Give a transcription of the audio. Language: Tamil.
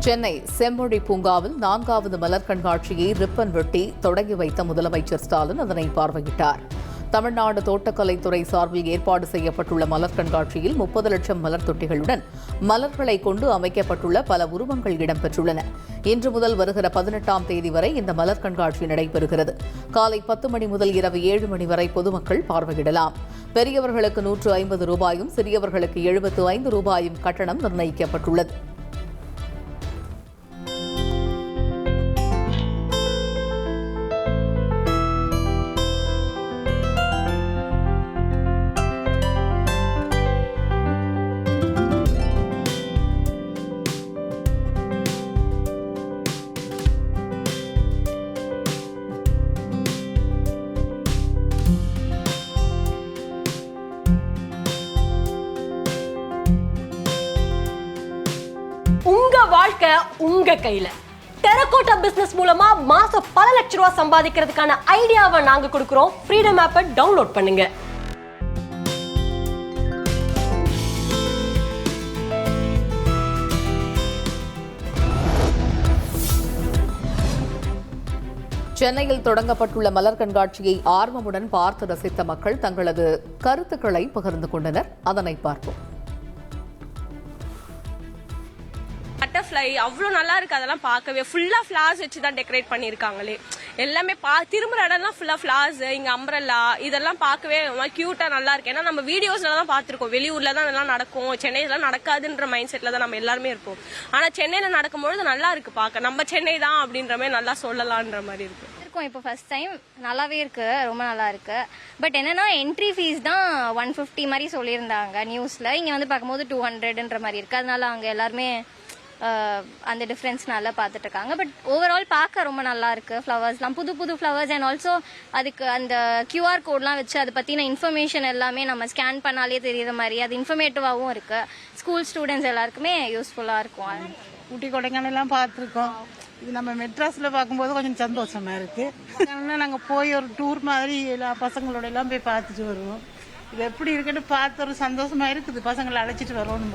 சென்னை செம்மொழி பூங்காவில் 4வது மலர் கண்காட்சியை ரிப்பன் வெட்டி தொடங்கி வைத்த முதலமைச்சர் ஸ்டாலின் அதனை பார்வையிட்டார். தமிழ்நாடு தோட்டக்கலைத்துறை சார்பில் ஏற்பாடு செய்யப்பட்டுள்ள மலர் கண்காட்சியில் 30 லட்சம் மலர் தொட்டிகளுடன் மலர்களை கொண்டு அமைக்கப்பட்டுள்ள பல உருவங்கள் இடம்பெற்றுள்ளன. இன்று முதல் வருகிற 18ஆம் தேதி வரை இந்த மலர் கண்காட்சி நடைபெறுகிறது. காலை 10 மணி முதல் இரவு 7 மணி வரை பொதுமக்கள் பார்வையிடலாம். பெரியவர்களுக்கு 150 ரூபாயும் சிறியவர்களுக்கு 75 ரூபாயும் கட்டணம் நிர்ணயிக்கப்பட்டுள்ளது. உங்க வாழ்க்கை உங்க கையில. டெரகோட்டா பிசினஸ் மூலமா மாசம் பல லட்சம் ரூபாய் சம்பாதிக்கிறதுக்கான ஐடியாவை நாங்க கொடுக்கிறோம். ஃப்ரீடம் ஆப்பை டவுன்லோட் பண்ணுங்க. சென்னையில் தொடங்கப்பட்டுள்ள மலர் கண்காட்சியை ஆர்வமுடன் பார்த்து ரசித்த மக்கள் தங்களது கருத்துக்களை பகிர்ந்து கொண்டனர். அதனை பார்ப்போம். பட்டர்ஃப்ளை அவ்வளோ நல்லா இருக்கு. அதெல்லாம் பார்க்கவே ஃபுல்லா ஃபிளார்ஸ் வச்சு தான் டெக்கரேட் பண்ணியிருக்காங்களே. எல்லாமே திரும்புற இடம்லாம் ஃபுல்லா ஃபிளார்ஸ், இங்க அம்ப்ரெல்லா இதெல்லாம் பார்க்கவே கியூட்டா நல்லா இருக்கு. ஏன்னா நம்ம வீடியோஸ்ல தான் பார்த்திருக்கோம், வெளியூர்ல தான் இதெல்லாம் நடக்கும், சென்னையில நடக்காதுன்ற மைண்ட் செட்ல தான் நம்ம எல்லாருமே இருப்போம். ஆனா சென்னையில நடக்கும்பொழுது நல்லா இருக்கு பார்க்க. நம்ம சென்னை தான் அப்படின்ற மாதிரி நல்லா சொல்லலான்ற மாதிரி இருக்கு. இப்போ ஃபர்ஸ்ட் டைம் நல்லாவே இருக்கு, ரொம்ப நல்லா இருக்கு. பட் என்னன்னா என்ட்ரி ஃபீஸ் தான் 150 மாதிரி சொல்லியிருந்தாங்க நியூஸ்ல. இங்க வந்து பார்க்கும்போது 200ன்ற மாதிரி இருக்கு. அதனால அங்க எல்லாருமே அந்த டிஃப்ரென்ஸ் நல்லா பார்த்துட்டு இருக்காங்க. பட் ஓவரால் பார்க்க ரொம்ப நல்லா இருக்கு. ஃப்ளவர்ஸ்லாம் புது புது ஃப்ளவர்ஸ் அண்ட் ஆல்சோ அதுக்கு அந்த QR கோட்லாம் வச்சு அதை பற்றின இன்ஃபர்மேஷன் எல்லாமே நம்ம ஸ்கேன் பண்ணாலே தெரியுற மாதிரி அது இன்ஃபர்மேட்டிவாகவும் இருக்கு. ஸ்கூல் ஸ்டூடெண்ட்ஸ் எல்லாருக்குமே யூஸ்ஃபுல்லாக இருக்கும். ஊட்டி கொடைக்கானல்லாம் பார்த்துருக்கோம். இது நம்ம மெட்ராஸில் பார்க்கும்போது கொஞ்சம் சந்தோஷமா இருக்கு. நாங்கள் போய் ஒரு டூர் மாதிரி எல்லா பசங்களோட எல்லாம் போய் பார்த்துட்டு வருவோம். இது எப்படி இருக்குன்னு பார்த்து ஒரு சந்தோஷமா இருக்குது. பசங்களை அழைச்சிட்டு வருவோம்.